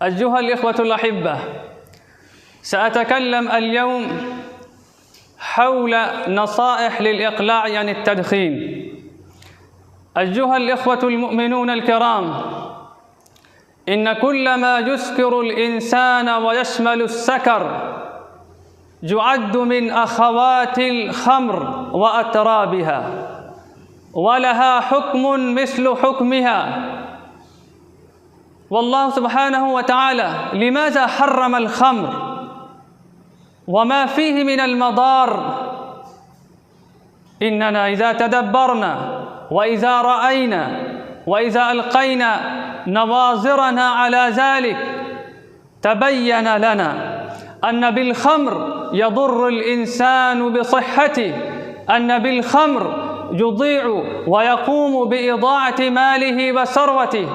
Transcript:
أيها الإخوة الأحبة، سأتكلم اليوم حول نصائح للإقلاع عن التدخين. أيها الإخوة المؤمنون الكرام، إن كل ما يسكر الإنسان ويشمل السكر يعد من أخوات الخمر وأترابها، ولها حكم مثل حكمها. والله سبحانه وتعالى لماذا حرم الخمر وما فيه من المضار؟ إننا إذا تدبرنا وإذا رأينا وإذا ألقينا نواظرنا على ذلك تبين لنا أن بالخمر يضر الإنسان بصحته، أن بالخمر يضيع ويقوم بإضاعة ماله وثروته،